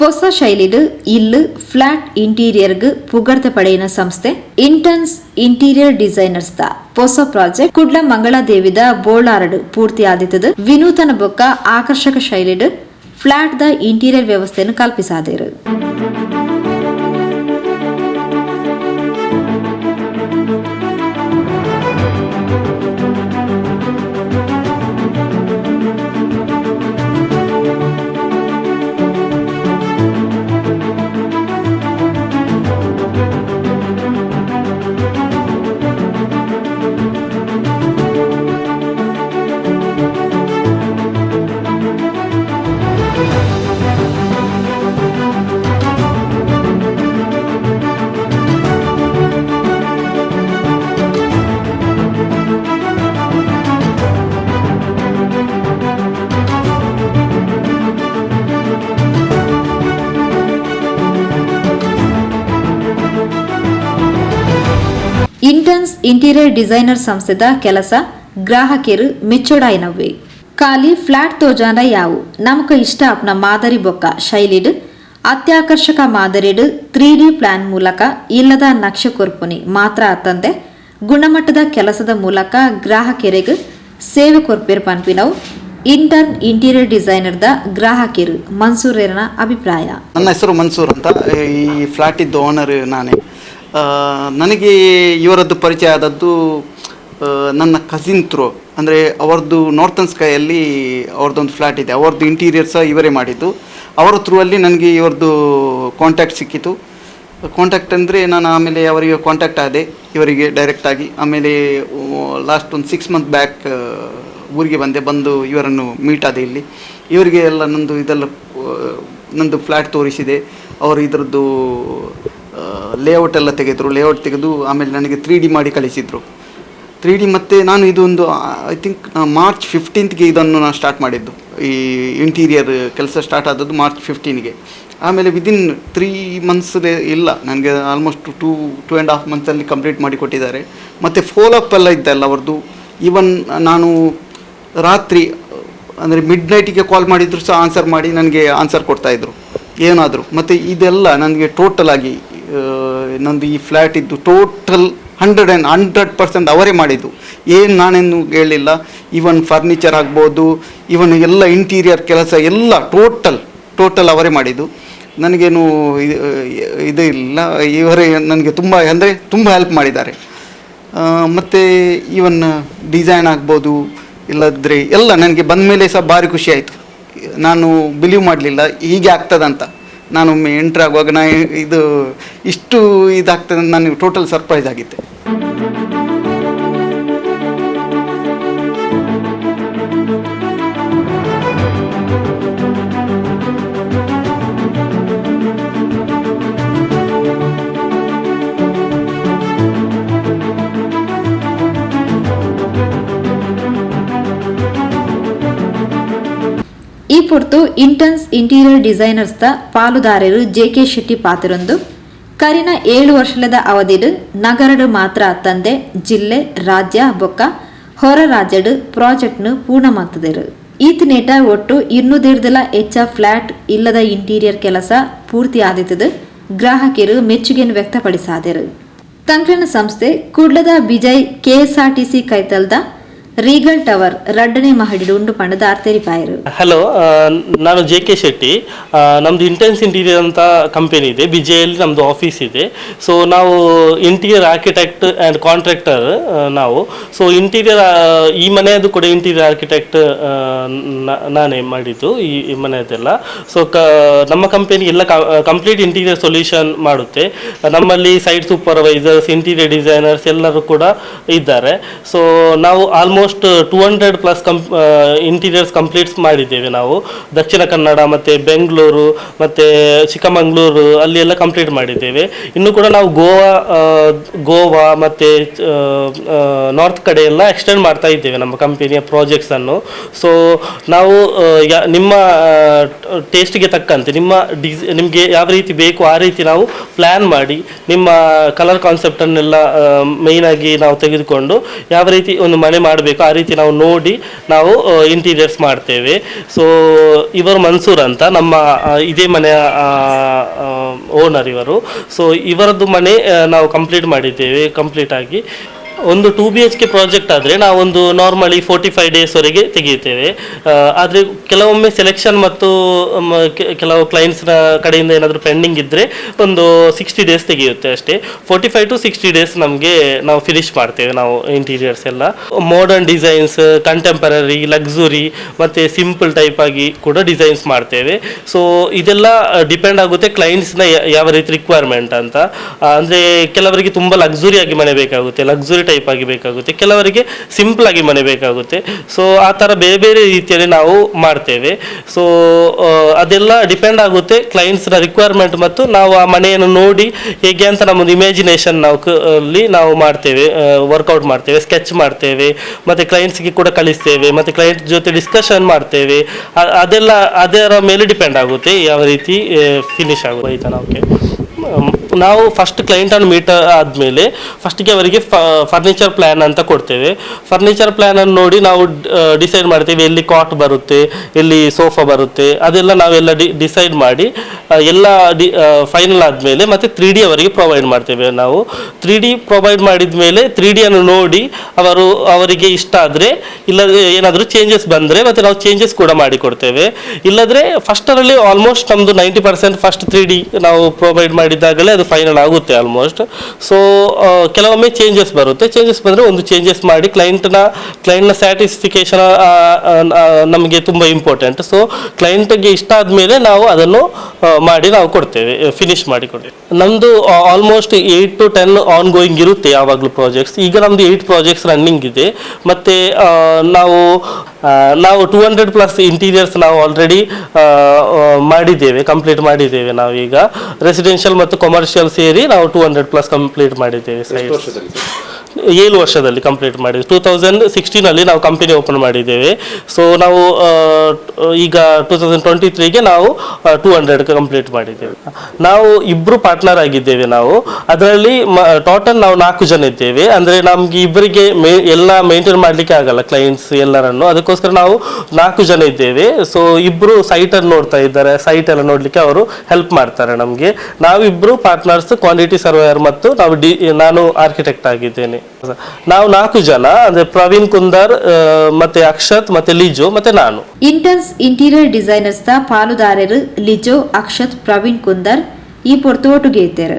ಹೊಸ ಶೈಲಿಡು ಇಲ್ಲು ಫ್ಲಾಟ್ ಇಂಟೀರಿಯರ್ಗ್ ಪುಗಡ್ತ ಪಡೆಯಿನ ಸಂಸ್ಥೆ ಇಂಟನ್ಸ್ ಇಂಟೀರಿಯರ್ ಡಿಸೈನರ್ಸ್ ದ ಹೊಸ ಪ್ರಾಜೆಕ್ಟ್ ಕುಡ್ಲ ಮಂಗಳಾದೇವಿದ ಬೋಳಾರಡು ಪೂರ್ತಿ ಆದಿತ್ತದು ವಿನೂತನ ಬೊಕ್ಕ ಆಕರ್ಷಕ ಶೈಲಿಡು ಫ್ಲಾಟ್ ದ ಇಂಟೀರಿಯರ್ ವ್ಯವಸ್ಥೆಯನ್ನು ಕಲ್ಪಿಸಾದಿರು. ಇಂಟನ್ಸ್ ಇಂಟೀರಿಯರ್ ಡಿಸೈನರ್ ಸಂಸ್ಥೆದ ಕೆಲಸ ಗ್ರಾಹಕರು ಮೆಚ್ಚೋಡಾಯಿನವ್ವೆ. ಖಾಲಿ ಫ್ಲಾಟ್ ತೋಜಾಂಡ ಯಾವು ನಮಕ ಇಷ್ಟ ಅಪ್ನ ಮಾದರಿ ಬೊಕ್ಕ ಶೈಲಿಡ್ ಅತ್ಯಾಕರ್ಷಕ ಮಾದರಿಡ್ 3D ಪ್ಲಾನ್ ಮೂಲಕ ಇಲ್ಲದ ನಕ್ಷೆ ಕೊರ್ಪುನಿ ಮಾತ್ರ ಅತ್ತಂದೆ ಗುಣಮಟ್ಟದ ಕೆಲಸದ ಮೂಲಕ ಗ್ರಾಹಕರಿಗೆ ಸೇವೆ ಕೊರ್ಪೇರ್ ಪನ್ಪಿನವು ಇಂಟರ್ನ್ ಇಂಟೀರಿಯರ್ ಡಿಸೈನರ್ ದ ಗ್ರಾಹಕರು ಮನ್ಸೂರನ ಅಭಿಪ್ರಾಯ. ನನ್ನ ಹೆಸರು ಮನ್ಸೂರ್ ಅಂತ, ಈ ಫ್ಲಾಟ್ ಇದ್ದ ಓನರ್ ನಾನೇ. ನನಗೆ ಇವರದ್ದು ಪರಿಚಯ ಆದದ್ದು ನನ್ನ ಕಸಿನ್ ಥ್ರೂ, ಅಂದರೆ ಅವ್ರದ್ದು ನಾರ್ತನ್ ಸ್ಕೈಯಲ್ಲಿ ಅವ್ರದ್ದೊಂದು ಫ್ಲ್ಯಾಟ್ ಇದೆ, ಅವ್ರದ್ದು ಇಂಟೀರಿಯರ್ ಸಹ ಇವರೇ ಮಾಡಿದ್ದು. ಅವರ ಥ್ರೂ ಅಲ್ಲಿ ನನಗೆ ಇವ್ರದ್ದು ಕಾಂಟ್ಯಾಕ್ಟ್ ಸಿಕ್ಕಿತು. ಕಾಂಟ್ಯಾಕ್ಟ್ ಅಂದರೆ ನಾನು ಆಮೇಲೆ ಅವರಿಗೆ ಕಾಂಟ್ಯಾಕ್ಟ್ ಆದೆ ಇವರಿಗೆ ಡೈರೆಕ್ಟಾಗಿ. ಆಮೇಲೆ ಲಾಸ್ಟ್ ಒಂದು 6 ಮಂತ್ ಬ್ಯಾಕ್ ಊರಿಗೆ ಬಂದು ಇವರನ್ನು ಮೀಟ್ ಆದೆ ಇಲ್ಲಿ. ಇವರಿಗೆ ಎಲ್ಲ ನಂದು ಫ್ಲ್ಯಾಟ್ ತೋರಿಸಿದೆ. ಅವರು ಇದರದ್ದು ಲೇಔಟ್ ಎಲ್ಲ ಲೇಔಟ್ ತೆಗೆದು ಆಮೇಲೆ ನನಗೆ 3D ಮಾಡಿ ಕಳಿಸಿದರು. 3D ಮತ್ತು ನಾನು ಇದೊಂದು ಐ ಥಿಂಕ್ ಮಾರ್ಚ್ 15ಗೆ ಇದನ್ನು ನಾನು ಸ್ಟಾರ್ಟ್ ಮಾಡಿದ್ದು. ಈ ಇಂಟೀರಿಯರ್ ಕೆಲಸ ಸ್ಟಾರ್ಟ್ ಆದದ್ದು ಮಾರ್ಚ್ 15ಗೆ. ಆಮೇಲೆ ವಿದಿನ್ 3 ಮಂತ್ಸ್ ಇಲ್ಲ, ನನಗೆ ಆಲ್ಮೋಸ್ಟ್ 2.5 ಮಂತ್ಸಲ್ಲಿ ಕಂಪ್ಲೀಟ್ ಮಾಡಿ ಕೊಟ್ಟಿದ್ದಾರೆ. ಮತ್ತು ಫಾಲೋಅಪ್ ಎಲ್ಲ ಇದ್ದಲ್ಲ ಅವ್ರದ್ದು. ಈವನ್ ನಾನು ರಾತ್ರಿ ಅಂದರೆ ಮಿಡ್ ನೈಟಿಗೆ ಕಾಲ್ ಮಾಡಿದ್ರು ಸಹ ಆನ್ಸರ್ ಮಾಡಿ ನನಗೆ ಆನ್ಸರ್ ಕೊಡ್ತಾಯಿದ್ರು ಏನಾದರೂ. ಮತ್ತು ಇದೆಲ್ಲ ನನಗೆ ಟೋಟಲ್ ಆಗಿ ನಂದು ಈ ಫ್ಲ್ಯಾಟ್ ಇದ್ದು ಟೋಟಲ್ 100% ಅವರೇ ಮಾಡಿದ್ದು. ಏನು ನಾನೇನು ಹೇಳಿಲ್ಲ. ಈವನ್ ಫರ್ನಿಚರ್ ಆಗ್ಬೋದು, ಈವನ್ ಎಲ್ಲ ಇಂಟೀರಿಯರ್ ಕೆಲಸ ಎಲ್ಲ ಟೋಟಲ್ ಅವರೇ ಮಾಡಿದ್ದು. ನನಗೇನು ಇದು ಇಲ್ಲ. ಇವರೇ ನನಗೆ ತುಂಬ ಹೆಲ್ಪ್ ಮಾಡಿದ್ದಾರೆ. ಮತ್ತು ಈವನ್ ಡಿಸೈನ್ ಆಗ್ಬೋದು ಇಲ್ಲದ್ರೆ ಎಲ್ಲ ನನಗೆ ಬಂದ ಮೇಲೆ ಸಹ ಭಾರಿ ಖುಷಿ ಆಯಿತು. ನಾನು ಬಿಲೀವ್ ಮಾಡಲಿಲ್ಲ ಹೀಗೆ ಆಗ್ತದಂತ. ನಾನು ಎಂಟ್ರ್ ಆಗುವಾಗ ಇಷ್ಟು ಇದಾಗ್ತದೆ ಅಂತ ನನಗೆ ಟೋಟಲ್ ಸರ್ಪ್ರೈಸ್ ಆಗಿತ್ತೆ. ಈ ಪೊರ್ತು ಇಂಟನ್ಸ್ ಇಂಟೀರಿಯರ್ ಡಿಸೈನರ್ಸ್ ದ ಪಾಲುದಾರರು ಜೆ.ಕೆ. ಶೆಟ್ಟಿ ಪಾತಿರೊಂದು ಕರಿನ 7 ವರ್ಷದ ಅವಧಿಡ್ ನಗರಡು ಮಾತ್ರ ತಂದೆ ಜಿಲ್ಲೆ ರಾಜ್ಯ ಬೊಕ್ಕ ಹೊರ ರಾಜ್ಯಡ್ ಪ್ರಾಜೆಕ್ಟ್ನು ಪೂರ್ಣ ಮಾಡ್ತದರು. ಈತನೇಟ ಒಟ್ಟು 250 ಹೆಚ್ಚ ಫ್ಲಾಟ್ ಇಲ್ಲದ ಇಂಟೀರಿಯರ್ ಕೆಲಸ ಪೂರ್ತಿ ಆದಿತ್ತದು ಗ್ರಾಹಕರು ಮೆಚ್ಚುಗೆಯನ್ನು ವ್ಯಕ್ತಪಡಿಸಾದರು. ತಂಕ್ರನ ಸಂಸ್ಥೆ ಕುಡ್ಲದ ಬಿಜಯ್ KSRTC ಕೈತಲ್ದ ರೀಗಲ್ ಟವರ್ ರಡ್ಡನೇ ಮಹಡಿಡು ಉಂಡು ಪಂಡದ ಅರ್ಥರಿಪಾಯರು. ಹಲೋ, ನಾನು ಜೆ.ಕೆ. ಶೆಟ್ಟಿ. ನಮ್ಮದು ಇಂಟೆನ್ಸ್ ಇಂಟೀರಿಯರ್ ಅಂತ ಕಂಪನಿ ಇದೆ, ಬಿಜೆಯಲ್ಲಿ ನಮ್ಮದು ಆಫೀಸ್ ಇದೆ. ಸೊ ನಾವು ಇಂಟೀರಿಯರ್ ಆರ್ಕಿಟೆಕ್ಟ್ ಆ್ಯಂಡ್ ಕಾಂಟ್ರಾಕ್ಟರ್ ನಾವು. ಸೊ ಇಂಟೀರಿಯರ್ ಈ ಮನೆಯದು ಕೂಡ ಇಂಟೀರಿಯರ್ ಆರ್ಕಿಟೆಕ್ಟ್ ನಾನೇ ಮಾಡಿದ್ದು ಈ ಮನೆಯದೆಲ್ಲ. ಸೊ ನಮ್ಮ ಕಂಪನಿ ಎಲ್ಲ ಕಂಪ್ಲೀಟ್ ಇಂಟೀರಿಯರ್ ಸೊಲ್ಯೂಷನ್ ಮಾಡುತ್ತೆ. ನಮ್ಮಲ್ಲಿ ಸೈಟ್ ಸೂಪರ್ವೈಸರ್ಸ್, ಇಂಟೀರಿಯರ್ ಡಿಸೈನರ್ಸ್ ಎಲ್ಲರೂ ಕೂಡ ಇದ್ದಾರೆ. ಸೊ ನಾವು ಆಲ್ಮೋಸ್ಟ್ 200+ ಇಂಟೀರಿಯರ್ಸ್ ಕಂಪ್ಲೀಟ್ಸ್ ಮಾಡಿದ್ದೇವೆ ನಾವು. ದಕ್ಷಿಣ ಕನ್ನಡ ಮತ್ತು ಬೆಂಗಳೂರು ಮತ್ತು ಚಿಕ್ಕಮಗಳೂರು ಅಲ್ಲಿ ಎಲ್ಲ ಕಂಪ್ಲೀಟ್ ಮಾಡಿದ್ದೇವೆ. ಇನ್ನು ಕೂಡ ನಾವು ಗೋವಾ ಮತ್ತು ನಾರ್ತ್ ಕಡೆ ಎಲ್ಲ ಎಕ್ಸ್ಟೆಂಡ್ ಮಾಡ್ತಾ ಇದ್ದೇವೆ ನಮ್ಮ ಕಂಪನಿಯ ಪ್ರಾಜೆಕ್ಟ್ಸನ್ನು. ಸೊ ನಾವು ನಿಮ್ಮ ಟೇಸ್ಟ್ಗೆ ತಕ್ಕಂತೆ ನಿಮಗೆ ಯಾವ ರೀತಿ ಬೇಕು ಆ ರೀತಿ ನಾವು ಪ್ಲ್ಯಾನ್ ಮಾಡಿ ನಿಮ್ಮ ಕಲರ್ ಕಾನ್ಸೆಪ್ಟನ್ನೆಲ್ಲ ಮೇಯ್ನಾಗಿ ನಾವು ತೆಗೆದುಕೊಂಡು ಯಾವ ರೀತಿ ಒಂದು ಮನೆ ಮಾಡಬೇಕು ಬೇಕೋ ಆ ರೀತಿ ನಾವು ನೋಡಿ ನಾವು ಇಂಟೀರಿಯರ್ಸ್ ಮಾಡ್ತೇವೆ. ಸೊ ಇವರು ಮನ್ಸೂರ್ ಅಂತ ನಮ್ಮ ಇದೇ ಮನೆಯ ಓನರ್ ಇವರು. ಸೊ ಇವರದ್ದು ಮನೆ ನಾವು ಕಂಪ್ಲೀಟ್ ಮಾಡಿದ್ದೇವೆ. ಕಂಪ್ಲೀಟ್ ಆಗಿ ಒಂದು 2 BHK ಪ್ರಾಜೆಕ್ಟ್ ಆದರೆ ನಾವೊಂದು ನಾರ್ಮಲಿ 45 ಡೇಸ್ವರೆಗೆ ತೆಗೆಯುತ್ತೇವೆ. ಆದರೆ ಕೆಲವೊಮ್ಮೆ ಸೆಲೆಕ್ಷನ್ ಮತ್ತು ಕೆಲವು ಕ್ಲೈಂಟ್ಸ್ನ ಕಡೆಯಿಂದ ಏನಾದರೂ ಪೆಂಡಿಂಗ್ ಇದ್ದರೆ ಒಂದು 60 ಡೇಸ್ ತೆಗೆಯುತ್ತೆ ಅಷ್ಟೇ. 45 to 60 ಡೇಸ್ ನಮಗೆ ನಾವು ಫಿನಿಶ್ ಮಾಡ್ತೇವೆ ನಾವು ಇಂಟೀರಿಯರ್ಸ್ ಎಲ್ಲ. ಮಾಡರ್ನ್ ಡಿಸೈನ್ಸ್, ಕಂಟೆಂಪರರಿ, ಲಕ್ಸುರಿ ಮತ್ತು ಸಿಂಪಲ್ ಟೈಪ್ ಆಗಿ ಕೂಡ ಡಿಸೈನ್ಸ್ ಮಾಡ್ತೇವೆ. ಸೊ ಇದೆಲ್ಲ ಡಿಪೆಂಡ್ ಆಗುತ್ತೆ ಕ್ಲೈಂಟ್ಸ್ನ ಯಾವ ರೀತಿ ರಿಕ್ವೈರ್ಮೆಂಟ್ ಅಂತ. ಅಂದರೆ ಕೆಲವರಿಗೆ ತುಂಬ ಲಕ್ಸುರಿ ಆಗಿ ಮನೆ ಬೇಕಾಗುತ್ತೆ, ಲಕ್ಸುರಿ ಟೈಪ್ ಆಗಿ ಬೇಕಾಗುತ್ತೆ, ಕೆಲವರಿಗೆ ಸಿಂಪಲ್ ಆಗಿ ಮನೆ ಬೇಕಾಗುತ್ತೆ. ಸೊ ಆ ಥರ ಬೇರೆ ಬೇರೆ ರೀತಿಯಲ್ಲಿ ನಾವು ಮಾಡ್ತೇವೆ. ಸೊ ಅದೆಲ್ಲ ಡಿಪೆಂಡ್ ಆಗುತ್ತೆ ಕ್ಲೈಂಟ್ಸ್ನ ರಿಕ್ವೈರ್ಮೆಂಟ್ ಮತ್ತು ನಾವು ಆ ಮನೆಯನ್ನು ನೋಡಿ ಹೇಗೆ ಅಂತ ನಮ್ಮೊಂದು ಇಮ್ಯಾಜಿನೇಷನ್ ನಾವು ಮಾಡ್ತೇವೆ, ವರ್ಕೌಟ್ ಮಾಡ್ತೇವೆ, ಸ್ಕೆಚ್ ಮಾಡ್ತೇವೆ, ಮತ್ತು ಕ್ಲೈಂಟ್ಸ್ಗೆ ಕೂಡ ಕಳಿಸ್ತೇವೆ, ಮತ್ತು ಕ್ಲೈಂಟ್ ಜೊತೆ ಡಿಸ್ಕಷನ್ ಮಾಡ್ತೇವೆ. ಅದೆಲ್ಲ ಅದರ ಮೇಲೆ ಡಿಪೆಂಡ್ ಆಗುತ್ತೆ ಯಾವ ರೀತಿ ಫಿನಿಶ್ ಆಗುತ್ತೆ. ನಾವು ಫಸ್ಟ್ ಕ್ಲೈಂಟನ್ನು ಮೀಟ್ ಆದಮೇಲೆ ಫಸ್ಟಿಗೆ ಅವರಿಗೆ ಫರ್ನಿಚರ್ ಪ್ಲ್ಯಾನ್ ಅಂತ ಕೊಡ್ತೇವೆ. ಫರ್ನಿಚರ್ ಪ್ಲ್ಯಾನನ್ನು ನೋಡಿ ನಾವು ಡಿಸೈಡ್ ಮಾಡ್ತೇವೆ ಎಲ್ಲಿ ಕಾಟ್ ಬರುತ್ತೆ, ಎಲ್ಲಿ ಸೋಫಾ ಬರುತ್ತೆ, ಅದೆಲ್ಲ ನಾವೆಲ್ಲ ಡಿಸೈಡ್ ಮಾಡಿ ಎಲ್ಲ ಫೈನಲ್ ಆದಮೇಲೆ ಮತ್ತು 3D ಅವರಿಗೆ ಪ್ರೊವೈಡ್ ಮಾಡ್ತೇವೆ. ನಾವು 3D ಪ್ರೊವೈಡ್ ಮಾಡಿದ ಮೇಲೆ 3Dಯನ್ನು ನೋಡಿ ಅವರಿಗೆ ಇಷ್ಟ ಆದರೆ, ಇಲ್ಲದ್ರೆ ಏನಾದರೂ ಚೇಂಜಸ್ ಬಂದರೆ ಮತ್ತು ನಾವು ಚೇಂಜಸ್ ಕೂಡ ಮಾಡಿಕೊಡ್ತೇವೆ. ಇಲ್ಲದ್ರೆ ಫಸ್ಟರಲ್ಲಿ ಆಲ್ಮೋಸ್ಟ್ ನಮ್ಮದು 90% ಫಸ್ಟ್ 3D ನಾವು ಪ್ರೊವೈಡ್ ಮಾಡಿದಾಗಲೇ ಅದು ಫೈನಲ್ ಆಗುತ್ತೆ ಆಲ್ಮೋಸ್ಟ್. ಸೊ ಕೆಲವೊಮ್ಮೆ ಚೇಂಜಸ್ ಬರುತ್ತೆ. ಚೇಂಜಸ್ ಬಂದರೆ ಒಂದು ಚೇಂಜಸ್ ಮಾಡಿ ಕ್ಲೈಂಟ್ನ ಸ್ಯಾಟಿಸ್ಫಿಕೇಶನ್ ನಮಗೆ ತುಂಬ ಇಂಪಾರ್ಟೆಂಟ್. ಸೊ ಕ್ಲೈಂಟ್ಗೆ ಇಷ್ಟ ಆದಮೇಲೆ ನಾವು ಅದನ್ನು ಮಾಡಿ ನಾವು ಕೊಡ್ತೇವೆ, ಫಿನಿಶ್ ಮಾಡಿ ಕೊಡ್ತೇವೆ. ನಮ್ಮದು ಆಲ್ಮೋಸ್ಟ್ 8 to 10 ಆನ್ ಗೋಯಿಂಗ್ ಇರುತ್ತೆ ಯಾವಾಗಲೂ ಪ್ರಾಜೆಕ್ಟ್ಸ್. ಈಗ ನಮ್ಮದು 8 ಪ್ರಾಜೆಕ್ಟ್ಸ್ ರನ್ನಿಂಗ್ ಇದೆ. ಮತ್ತು ನಾವು 200+ ಇಂಟೀರಿಯರ್ಸ್ ನಾವು ಆಲ್ರೆಡಿ ಮಾಡಿದ್ದೇವೆ, ಕಂಪ್ಲೀಟ್ ಮಾಡಿದ್ದೇವೆ. ನಾವೀಗ ರೆಸಿಡೆನ್ಷಿಯಲ್ ಮತ್ತು ಕಮರ್ಷಿಯಲ್ ಸೇರಿ ನಾವು 200+ ಕಂಪ್ಲೀಟ್ ಮಾಡಿದ್ದೇವೆ. 7 ವರ್ಷದಲ್ಲಿ ಕಂಪ್ಲೀಟ್ ಮಾಡಿದ್ದೇವೆ. 2016 ನಾವು ಕಂಪನಿ ಓಪನ್ ಮಾಡಿದ್ದೇವೆ. ಸೊ ನಾವು ಈಗ 2023ಗೆ ನಾವು 200 ಕಂಪ್ಲೀಟ್ ಮಾಡಿದ್ದೇವೆ. ನಾವು ಇಬ್ಬರು ಪಾರ್ಟ್ನರ್ ಆಗಿದ್ದೇವೆ. ನಾವು ಅದರಲ್ಲಿ ಟೋಟಲ್ ನಾವು 4 ಜನ ಇದ್ದೇವೆ. ಅಂದರೆ ನಮಗೆ ಇಬ್ಬರಿಗೆ ಎಲ್ಲ ಮೇಂಟೈನ್ ಮಾಡಲಿಕ್ಕೆ ಆಗಲ್ಲ ಕ್ಲೈಂಟ್ಸ್ ಎಲ್ಲರನ್ನು, ಅದಕ್ಕೋಸ್ಕರ ನಾವು 4 ಜನ ಇದ್ದೇವೆ. ಸೊ ಇಬ್ಬರು ಸೈಟನ್ನು ನೋಡ್ತಾ ಇದ್ದಾರೆ, ಸೈಟ್ ಎಲ್ಲ ನೋಡಲಿಕ್ಕೆ ಅವರು ಹೆಲ್ಪ್ ಮಾಡ್ತಾರೆ ನಮಗೆ. ನಾವಿಬ್ಬರು ಪಾರ್ಟ್ನರ್ಸ್, ಕ್ವಾಂಟಿಟಿ ಸರ್ವೇಯರ್ ಮತ್ತು ನಾನು ಆರ್ಕಿಟೆಕ್ಟ್ ಆಗಿದ್ದೇನೆ. ನಾವು 4 ಜನ, ಅಂದ್ರೆ ಪ್ರವೀಣ್ ಕುಂದರ್, ಮತ್ತೆ ಅಕ್ಷತ್, ಮತ್ತೆ ಲಿಜೋ, ಮತ್ತೆ ನಾನು. ಇಂಟನ್ಸ್ ಇಂಟೀರಿಯರ್ ಡಿಸೈನರ್ಸ್ ಪಾಲುದಾರರು ಲಿಜೋ, ಅಕ್ಷತ್, ಪ್ರವೀಣ್ ಕುಂದರ್ ಈ ಪೊರ್ತೋಟುಗೆ ಇದ್ದಾರೆ.